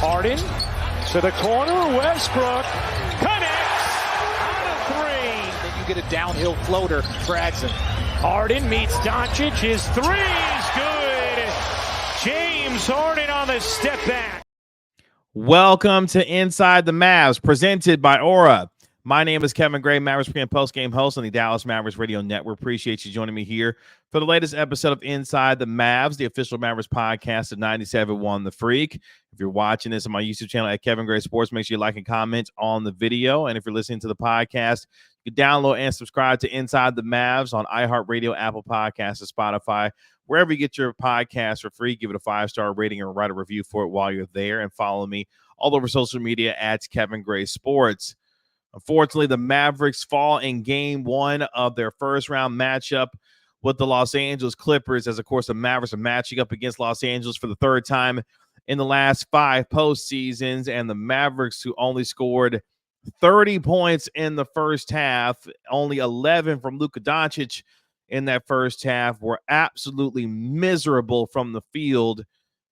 Harden to the corner. Westbrook connects on a three. Then you get a downhill floater for Adson. Harden meets Doncic. His three is good. James Harden on the step back. Welcome to Inside the Mavs, presented by Aura. My name is Kevin Gray, Mavericks pre- and post-game host on the Dallas Mavericks Radio Network. Appreciate you joining me here for the latest episode of Inside the Mavs, the official Mavericks podcast of 97.1 The Freak. If you're watching this on my YouTube channel at Kevin Gray Sports, make sure you like and comment on the video. And if you're listening to the podcast, you can download and subscribe to Inside the Mavs on iHeartRadio, Apple Podcasts, and Spotify. Wherever you get your podcast for free, give it a 5-star rating or write a review for it while you're there. And follow me all over social media at Kevin Gray Sports. Unfortunately, the Mavericks fall in game one of their first-round matchup with the Los Angeles Clippers, as, of course, the Mavericks are matching up against Los Angeles for the third time in the last 5 postseasons, and the Mavericks, who only scored 30 points in the first half, only 11 from Luka Doncic in that first half, were absolutely miserable from the field,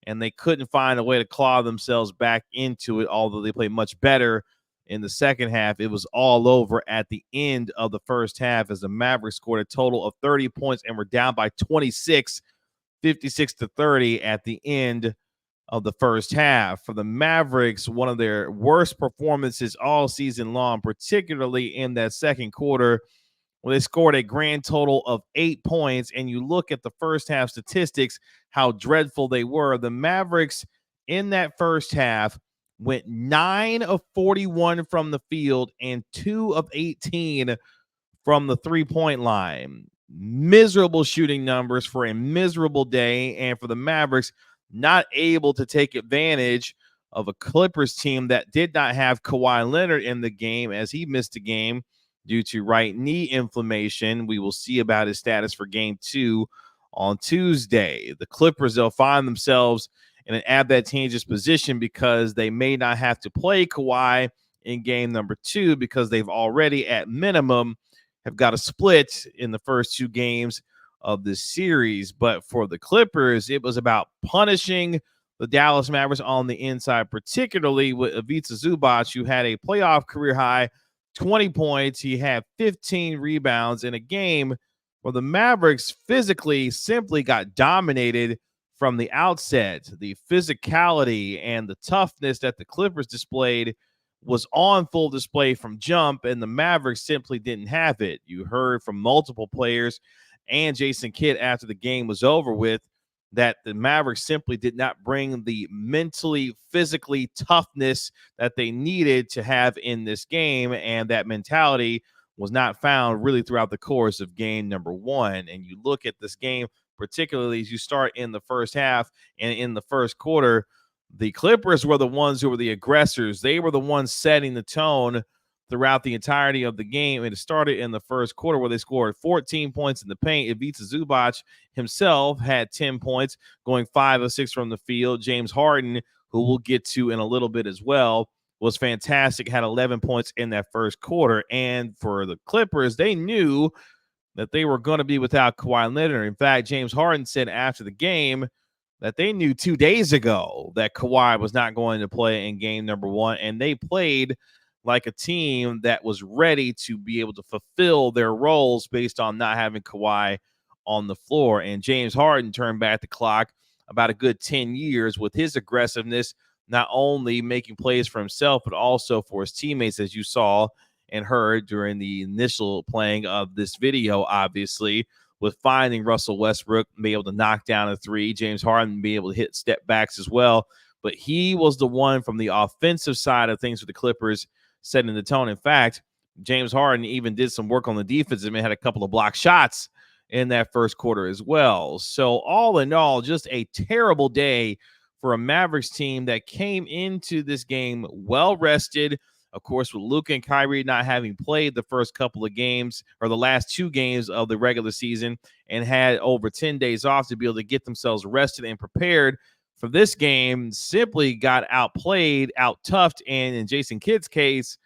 and they couldn't find a way to claw themselves back into it, although they played much better in the second half. It was all over at the end of the first half as the Mavericks scored a total of 30 points and were down by 26, 56-30 at the end of the first half. For the Mavericks, one of their worst performances all season long, particularly in that second quarter, where they scored a grand total of 8 points. And you look at the first half statistics, how dreadful they were. The Mavericks in that first half went 9 of 41 from the field and 2 of 18 from the three-point line. Miserable shooting numbers for a miserable day, and for the Mavericks, not able to take advantage of a Clippers team that did not have Kawhi Leonard in the game, as he missed a game due to right knee inflammation. We will see about his status for game 2 on Tuesday. The Clippers, they'll find themselves in an advantageous position because they may not have to play Kawhi in game number 2 because they've already, at minimum, have got a split in the first 2 games of this series. But for the Clippers, it was about punishing the Dallas Mavericks on the inside, particularly with Ivica Zubac, who had a playoff career high 20 points. He had 15 rebounds in a game where the Mavericks physically simply got dominated from the outset. The physicality and the toughness that the Clippers displayed was on full display from jump, and the Mavericks simply didn't have it. You heard from multiple players and Jason Kidd after the game was over with that the Mavericks simply did not bring the mentally, physically toughness that they needed to have in this game, and that mentality was not found really throughout the course of game number 1. And you look at this game, particularly as you start in the first half and in the first quarter, the Clippers were the ones who were the aggressors. They were the ones setting the tone throughout the entirety of the game. And it started in the first quarter where they scored 14 points in the paint. Ivica Zubac himself had 10 points, going 5 of 6 from the field. James Harden, who we'll get to in a little bit as well, was fantastic, had 11 points in that first quarter. And for the Clippers, they knew that they were going to be without Kawhi Leonard. In fact, James Harden said after the game that they knew 2 days ago that Kawhi was not going to play in game number 1, and they played like a team that was ready to be able to fulfill their roles based on not having Kawhi on the floor. And James Harden turned back the clock about a good 10 years with his aggressiveness, not only making plays for himself, but also for his teammates, as you saw and heard during the initial playing of this video, obviously, with finding Russell Westbrook, be able to knock down a 3, James Harden be able to hit step backs as well. But he was the one from the offensive side of things with the Clippers setting the tone. In fact, James Harden even did some work on the defense and had a couple of block shots in that first quarter as well. So all in all, just a terrible day for a Mavericks team that came into this game well rested. Of course, with Luka and Kyrie not having played the first couple of games or the last 2 games of the regular season and had over 10 days off to be able to get themselves rested and prepared for this game, simply got outplayed, out-toughed, and in Jason Kidd's case,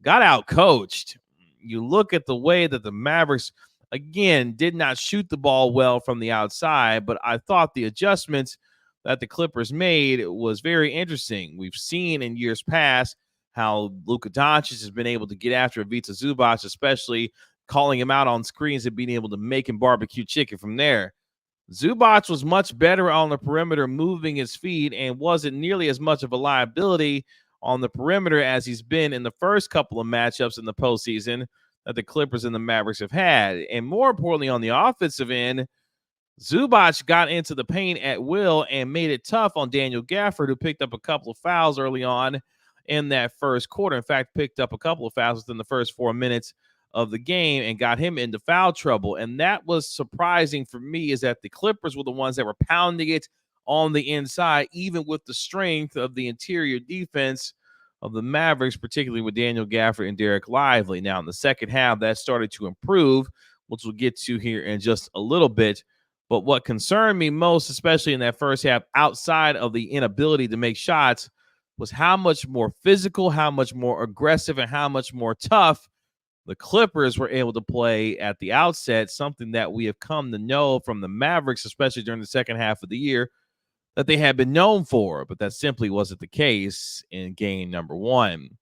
got out-coached. You look at the way that the Mavericks, again, did not shoot the ball well from the outside, but I thought the adjustments that the Clippers made was very interesting. We've seen in years past how Luka Doncic has been able to get after Ivica Zubac, especially calling him out on screens and being able to make him barbecue chicken from there. Zubac was much better on the perimeter, moving his feet, and wasn't nearly as much of a liability on the perimeter as he's been in the first couple of matchups in the postseason that the Clippers and the Mavericks have had. And more importantly, on the offensive end, Zubac got into the paint at will and made it tough on Daniel Gafford, who picked up a couple of fouls early on in that first quarter. In fact, picked up a couple of fouls within the first 4 minutes of the game and got him into foul trouble. And that was surprising for me, is that the Clippers were the ones that were pounding it on the inside, even with the strength of the interior defense of the Mavericks, particularly with Daniel Gafford and Derek Lively. Now, in the second half, that started to improve, which we'll get to here in just a little bit. But what concerned me most, especially in that first half, outside of the inability to make shots, was how much more physical, how much more aggressive, and how much more tough the Clippers were able to play at the outset, something that we have come to know from the Mavericks, especially during the second half of the year, that they had been known for. But that simply wasn't the case in game number one.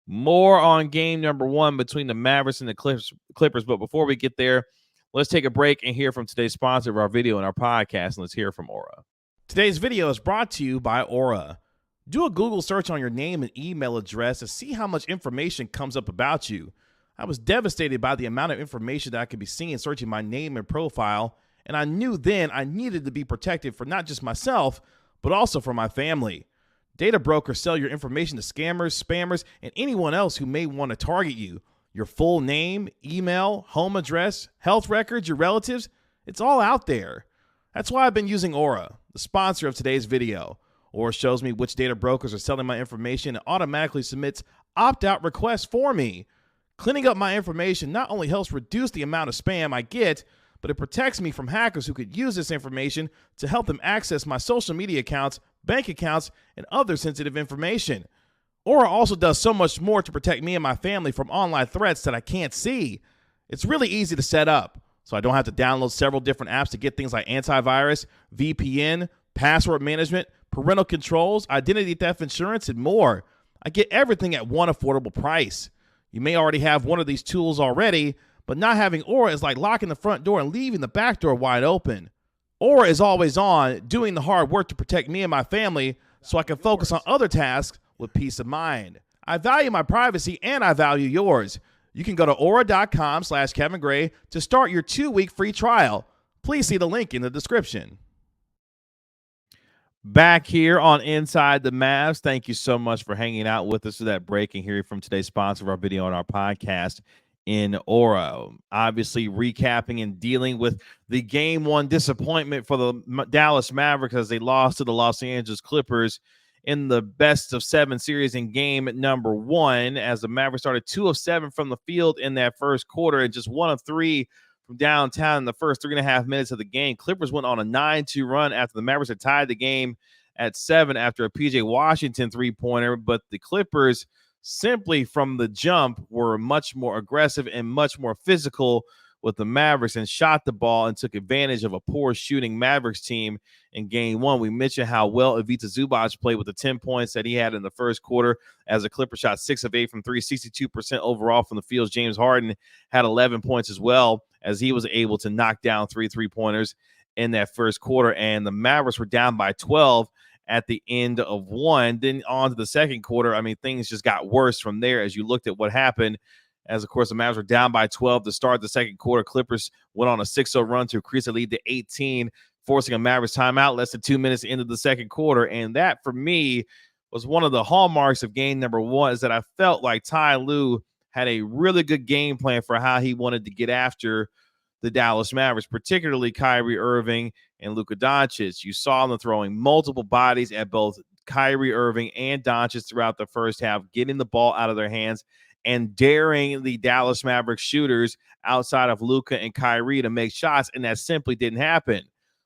More on game number one between the Mavericks and the Clippers. But before we get there, let's take a break and hear from today's sponsor of our video and our podcast, and let's hear from Aura. Today's video is brought to you by Aura. Do a Google search on your name and email address to see how much information comes up about you. I was devastated by the amount of information that I could be seeing searching my name and profile, and I knew then I needed to be protected for not just myself, but also for my family. Data brokers sell your information to scammers, spammers, and anyone else who may want to target you. Your full name, email, home address, health records, your relatives, it's all out there. That's why I've been using Aura, the sponsor of today's video. Aura shows me which data brokers are selling my information and automatically submits opt-out requests for me. Cleaning up my information not only helps reduce the amount of spam I get, but it protects me from hackers who could use this information to help them access my social media accounts, bank accounts, and other sensitive information. Aura also does so much more to protect me and my family from online threats that I can't see. It's really easy to set up, so I don't have to download several different apps to get things like antivirus, VPN, password management, parental controls, identity theft insurance, and more. I get everything at one affordable price. You may already have one of these tools already, but not having Aura is like locking the front door and leaving the back door wide open. Aura is always on, doing the hard work to protect me and my family so I can focus on other tasks with peace of mind. I value my privacy and I value yours. You can go to aura.com/Kevin Gray to start your 2-week free trial. Please see the link in the description. Back here on Inside the Mavs. Thank you so much for hanging out with us for that break and hearing from today's sponsor of our video and our podcast in Aura. Obviously recapping and dealing with the game one disappointment for the Dallas Mavericks as they lost to the Los Angeles Clippers in the best of 7 series in game number one, as the Mavericks started 2 of 7 from the field in that first quarter and just 1 of 3 from downtown in the first 3.5 minutes of the game. Clippers went on a 9-2 run after the Mavericks had tied the game at 7 after a PJ Washington three-pointer, but the Clippers simply from the jump were much more aggressive and much more physical with the Mavericks and shot the ball and took advantage of a poor shooting Mavericks team in game one. We mentioned how well Ivica Zubac played with the 10 points that he had in the first quarter as the Clippers shot 6 of 8 from 3, 62% overall from the field. James Harden had 11 points as well, as he was able to knock down 3 3-pointers in that first quarter. And the Mavericks were down by 12 at the end of one. Then on to the second quarter, I mean, things just got worse from there as you looked at what happened. As, of course, the Mavs were down by 12 to start the second quarter. Clippers went on a 6-0 run to increase the lead to 18, forcing a Mavericks timeout less than 2 minutes into the second quarter. And that, for me, was one of the hallmarks of game number one, is that I felt like Ty Lue had a really good game plan for how he wanted to get after the Dallas Mavericks, particularly Kyrie Irving and Luka Doncic. You saw them throwing multiple bodies at both Kyrie Irving and Doncic throughout the first half, getting the ball out of their hands and daring the Dallas Mavericks shooters outside of Luka and Kyrie to make shots, and that simply didn't happen.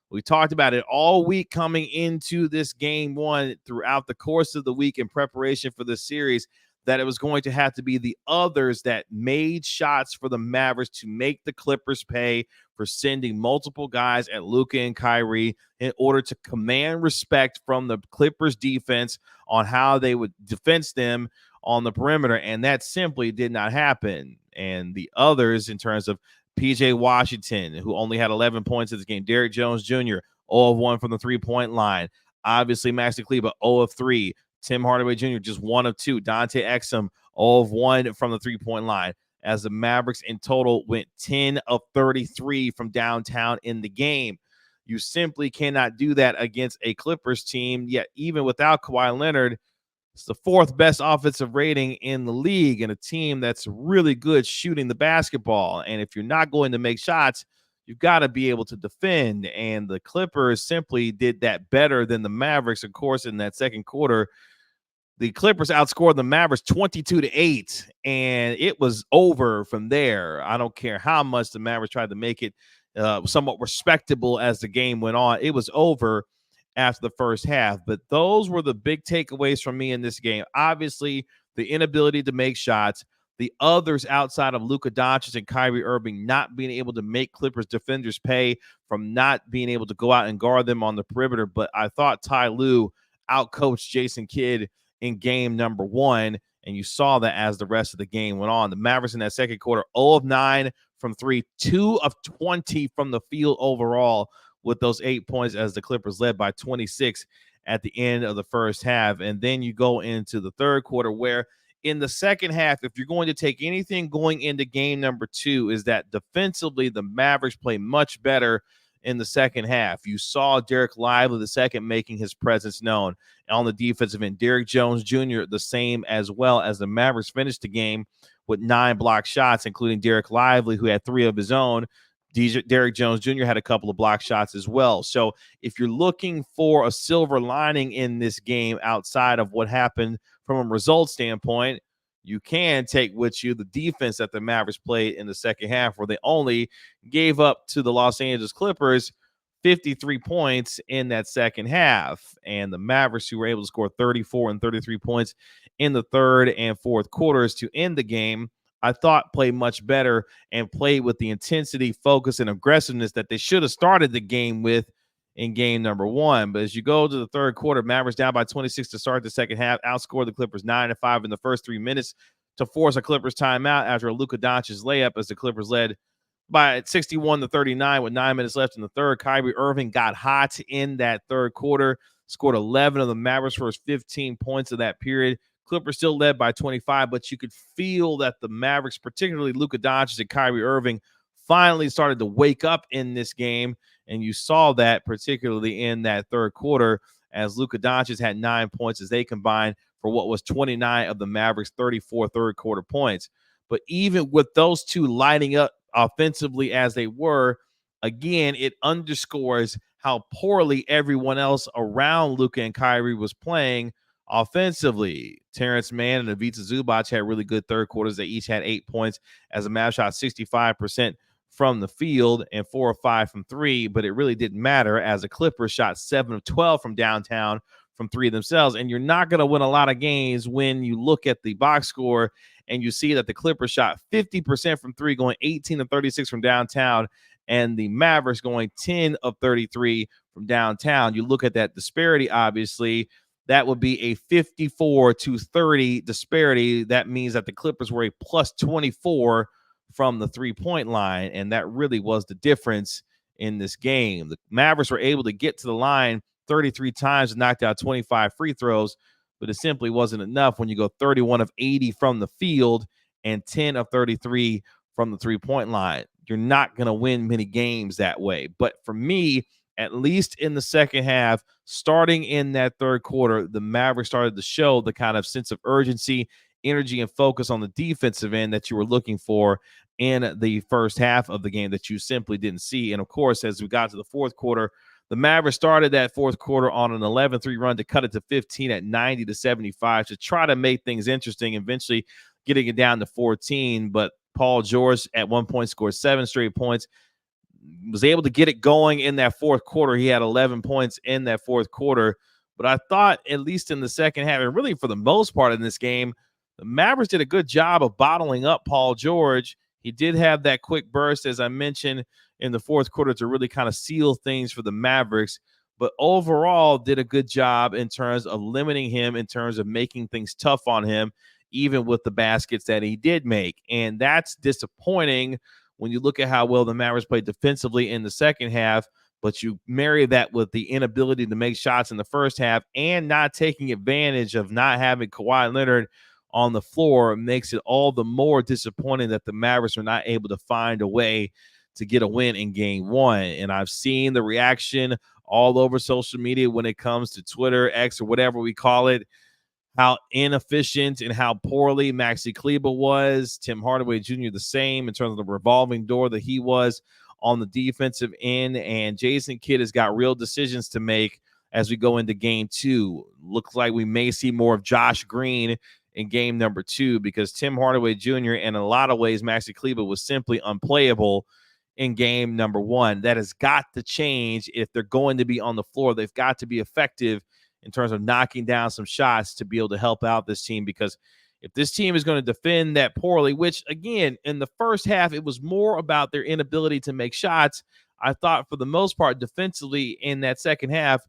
We talked about it all week coming into this game one, throughout the course of the week in preparation for this series, that it was going to have to be the others that made shots for the Mavericks to make the Clippers pay for sending multiple guys at Luka and Kyrie in order to command respect from the Clippers defense on how they would defense them on the perimeter. And that simply did not happen. And the others, in terms of PJ Washington, who only had 11 points in this game, Derrick Jones Jr., 0 of 1 from the three-point line. Obviously, Maxi Kleber, 0 of 3. Tim Hardaway Jr., just 1 of 2. Dante Exum, 0 of 1 from the three-point line, as the Mavericks in total went 10 of 33 from downtown in the game. You simply cannot do that against a Clippers team, yet even without Kawhi Leonard, it's the 4th best offensive rating in the league, and a team that's really good shooting the basketball. And if you're not going to make shots, you've got to be able to defend. And the Clippers simply did that better than the Mavericks. Of course, in that second quarter, the Clippers outscored the Mavericks 22-8, and it was over from there. I don't care how much the Mavericks tried to make it somewhat respectable as the game went on. It was over after the first half. But those were the big takeaways from me in this game. Obviously, the inability to make shots, the others outside of Luka Doncic and Kyrie Irving not being able to make Clippers defenders pay from not being able to go out and guard them on the perimeter. But I thought Ty Lue outcoached Jason Kidd in game number 1, and you saw that as the rest of the game went on. The Mavericks in that second quarter, 0 of 9 from 3, 2 of 20 from the field overall, with those 8 points, as the Clippers led by 26 at the end of the first half. And then you go into the third quarter, where in the second half, if you're going to take anything going into game number 2, is that defensively the Mavericks play much better in the second half. You saw Derek Lively II making his presence known on the defensive end. Derrick Jones Jr. the same, as well, as the Mavericks finished the game with 9 blocked shots, including Derek Lively, who had 3 of his own. Derrick Jones Jr. had a couple of block shots as well. So if you're looking for a silver lining in this game outside of what happened from a result standpoint, you can take with you the defense that the Mavericks played in the second half, where they only gave up to the Los Angeles Clippers 53 points in that second half. And the Mavericks, who were able to score 34 and 33 points in the third and fourth quarters to end the game, I thought played much better and played with the intensity, focus, and aggressiveness that they should have started the game with in game number 1. But as you go to the third quarter, Mavericks down by 26 to start the second half, outscored the Clippers 9-5 in the first 3 minutes to force a Clippers timeout after a Luka Doncic layup, as the Clippers led by 61-39 with 9 minutes left in the third. Kyrie Irving got hot in that third quarter, scored 11 of the Mavericks' first 15 points of that period. Clippers still led by 25, but you could feel that the Mavericks, particularly Luka Doncic and Kyrie Irving, finally started to wake up in this game, and you saw that particularly in that third quarter, as Luka Doncic had 9 points as they combined for what was 29 of the Mavericks' 34 third quarter points. But even with those two lighting up offensively as they were, again, it underscores how poorly everyone else around Luka and Kyrie was playing offensively. Terrence Mann and Ivica Zubac had really good third quarters. They each had 8 points, as the Mavs shot 65% from the field and 4 of 5 from 3, but it really didn't matter, as the Clippers shot 7 of 12 from downtown from 3 themselves. And you're not going to win a lot of games when you look at the box score and you see that the Clippers shot 50% from 3, going 18 of 36 from downtown, and the Mavericks going 10 of 33 from downtown. You look at that disparity, obviously, that would be a 54-30 disparity. That means that the Clippers were a plus 24 from the three-point line, and that really was the difference in this game. The Mavericks were able to get to the line 33 times and knocked out 25 free throws, but it simply wasn't enough when you go 31 of 80 from the field and 10 of 33 from the three-point line. You're not going to win many games that way. But for me, at least in the second half, starting in that third quarter, the Mavericks started to show the kind of sense of urgency, energy, and focus on the defensive end that you were looking for in the first half of the game that you simply didn't see. And, of course, as we got to the fourth quarter, the Mavericks started that fourth quarter on an 11-3 run to cut it to 15 at 90-75 to try to make things interesting, eventually getting it down to 14. But Paul George at one point scored 7 straight points, was able to get it going in that fourth quarter. He had 11 points in that fourth quarter. But I thought, at least in the second half, and really for the most part in this game, the Mavericks did a good job of bottling up Paul George. He did have that quick burst, as I mentioned, in the fourth quarter to really kind of seal things for the Mavericks, but overall did a good job in terms of limiting him, in terms of making things tough on him, even with the baskets that he did make. And that's disappointing when you look at how well the Mavericks played defensively in the second half, but you marry that with the inability to make shots in the first half and not taking advantage of not having Kawhi Leonard on the floor makes it all the more disappointing that the Mavericks are not able to find a way to get a win in game one. And I've seen the reaction all over social media when it comes to Twitter, X, or whatever we call it, how inefficient and how poorly Maxi Kleber was. Tim Hardaway Jr. the same in terms of the revolving door that he was on the defensive end. And Jason Kidd has got real decisions to make as we go into game two. Looks like we may see more of Josh Green in game number two because Tim Hardaway Jr. and in a lot of ways Maxi Kleber was simply unplayable in game number one. That has got to change if they're going to be on the floor. They've got to be effective in terms of knocking down some shots to be able to help out this team, because if this team is going to defend that poorly, which again, in the first half, it was more about their inability to make shots. I thought for the most part defensively in that second half,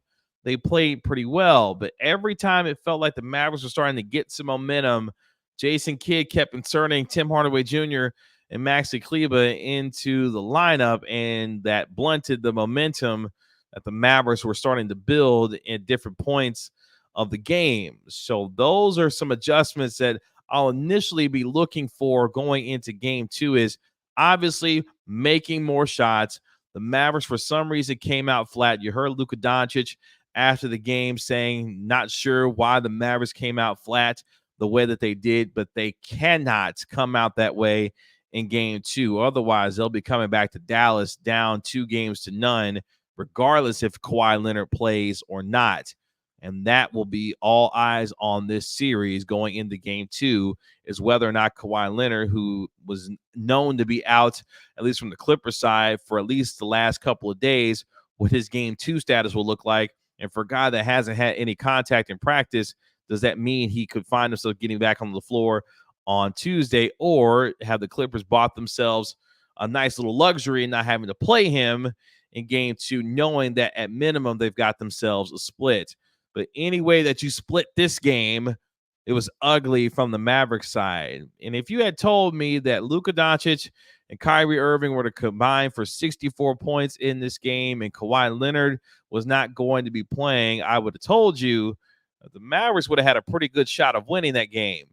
they played pretty well, but every time it felt like the Mavericks were starting to get some momentum, Jason Kidd kept inserting Tim Hardaway Jr. and Maxi Kleber into the lineup, and that blunted the momentum that the Mavericks were starting to build at different points of the game. So those are some adjustments that I'll initially be looking for going into game two, is obviously making more shots. The Mavericks, for some reason, came out flat. You heard Luka Doncic after the game saying, not sure why the Mavericks came out flat the way that they did, but they cannot come out that way in game two. Otherwise, they'll be coming back to Dallas down 2-0, regardless if Kawhi Leonard plays or not. And that will be all eyes on this series going into game two, is whether or not Kawhi Leonard, who was known to be out, at least from the Clippers side, for at least the last couple of days, what his game two status will look like. And for a guy that hasn't had any contact in practice, does that mean he could find himself getting back on the floor on Tuesday, or have the Clippers bought themselves a nice little luxury and not having to play him in game two, knowing that at minimum they've got themselves a split? But any way that you split this game, it was ugly from the Mavericks side. And if you had told me that Luka Doncic and Kyrie Irving were to combine for 64 points in this game and Kawhi Leonard was not going to be playing, I would have told you that the Mavericks would have had a pretty good shot of winning that game.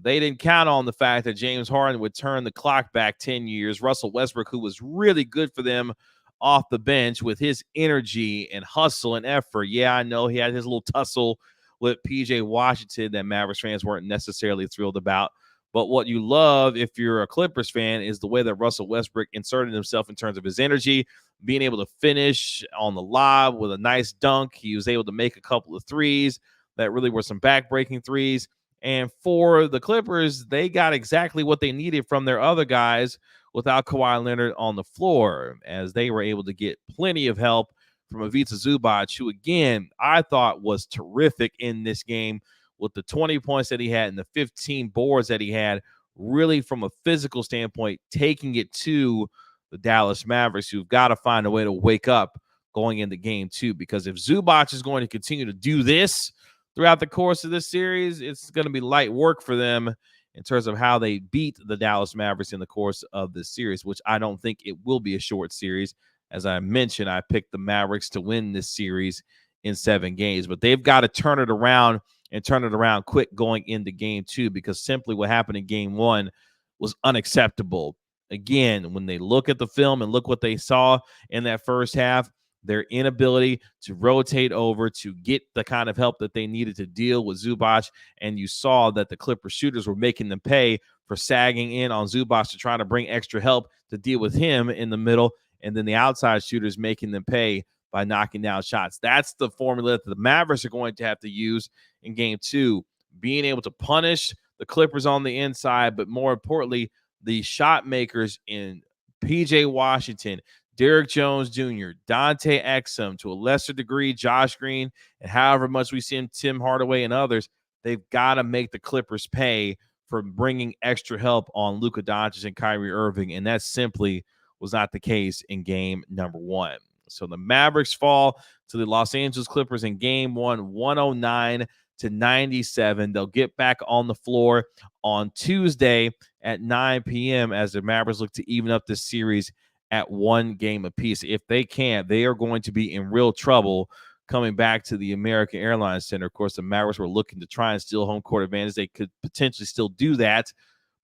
They didn't count on the fact that James Harden would turn the clock back 10 years. Russell Westbrook, who was really good for them off the bench with his energy and hustle and effort. Yeah, I know he had his little tussle with PJ Washington that Mavericks fans weren't necessarily thrilled about. But what you love if you're a Clippers fan is the way that Russell Westbrook inserted himself in terms of his energy, being able to finish on the lob with a nice dunk. He was able to make a couple of threes that really were some back-breaking threes. And for the Clippers, they got exactly what they needed from their other guys without Kawhi Leonard on the floor, as they were able to get plenty of help from Ivica Zubac, who, again, I thought was terrific in this game with the 20 points that he had and the 15 boards that he had, really from a physical standpoint, taking it to the Dallas Mavericks, who've got to find a way to wake up going into game two, because if Zubac is going to continue to do this throughout the course of this series, it's going to be light work for them in terms of how they beat the Dallas Mavericks in the course of this series, which I don't think it will be a short series. As I mentioned, I picked the Mavericks to win this series in 7 games, but they've got to turn it around and turn it around quick going into game two, because simply what happened in game one was unacceptable. Again, when they look at the film and look what they saw in that first half, their inability to rotate over to get the kind of help that they needed to deal with Zubac. And you saw that the Clippers shooters were making them pay for sagging in on Zubac to try to bring extra help to deal with him in the middle. And then the outside shooters making them pay by knocking down shots. That's the formula that the Mavericks are going to have to use in game two, being able to punish the Clippers on the inside, but more importantly, the shot makers in PJ Washington, Derrick Jones Jr., Dante Exum, to a lesser degree, Josh Green, and however much we see him, Tim Hardaway and others. they've got to make the Clippers pay for bringing extra help on Luka Doncic and Kyrie Irving, and that simply was not the case in game number 1. So the Mavericks fall to the Los Angeles Clippers in game 1, 109-97. They'll get back on the floor on Tuesday at 9 p.m. as the Mavericks look to even up this series at 1 game apiece. If they can't, they are going to be in real trouble coming back to the American Airlines Center. Of course, the Mavericks were looking to try and steal home court advantage. They could potentially still do that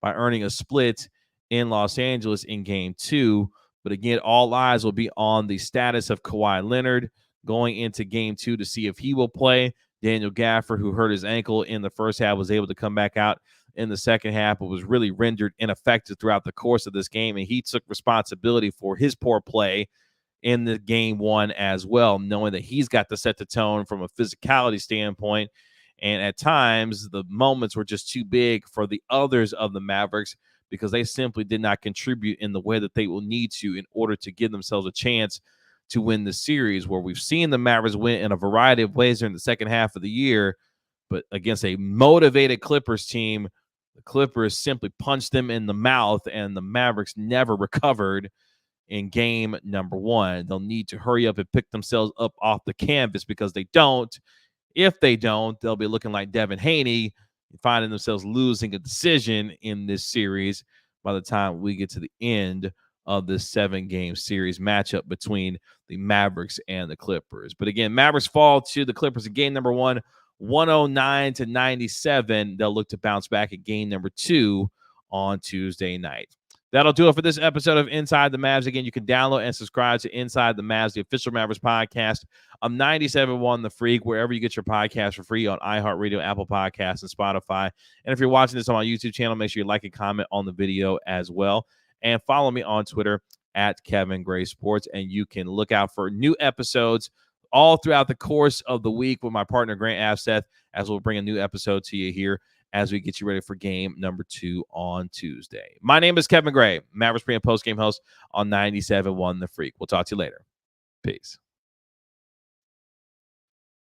by earning a split in Los Angeles in game 2. But again, all eyes will be on the status of Kawhi Leonard going into game 2 to see if he will play. Daniel Gafford, who hurt his ankle in the first half, was able to come back out in the second half, but was really rendered ineffective throughout the course of this game. And he took responsibility for his poor play in the game 1 as well, knowing that he's got to set the tone from a physicality standpoint. And at times, the moments were just too big for the others of the Mavericks because they simply did not contribute in the way that they will need to in order to give themselves a chance to win the series, where we've seen the Mavericks win in a variety of ways during the second half of the year. But against a motivated Clippers team, the Clippers simply punched them in the mouth, and the Mavericks never recovered in game number 1. They'll need to hurry up and pick themselves up off the canvas, because they don't. If they don't, they'll be looking like Devin Haney, finding themselves losing a decision in this series by the time we get to the end of this 7-game series matchup between the Mavericks and the Clippers. But again, Mavericks fall to the Clippers in game number 1, 109-97. They'll look to bounce back at game number 2 on Tuesday night. That'll do it for this episode of Inside the Mavs. Again, you can download and subscribe to Inside the Mavs, the official Mavericks podcast. I'm 97.1 The Freak, wherever you get your podcast for free on iHeartRadio, Apple Podcasts, and Spotify. And if you're watching this on my YouTube channel, make sure you like and comment on the video as well. And follow me on Twitter at Kevin Gray Sports. And you can look out for new episodes all throughout the course of the week with my partner, Grant Afseth, as we'll bring a new episode to you here as we get you ready for game number 2 on Tuesday. My name is Kevin Gray, Mavericks pre- and post-game host on 97.1 The Freak. We'll talk to you later. Peace.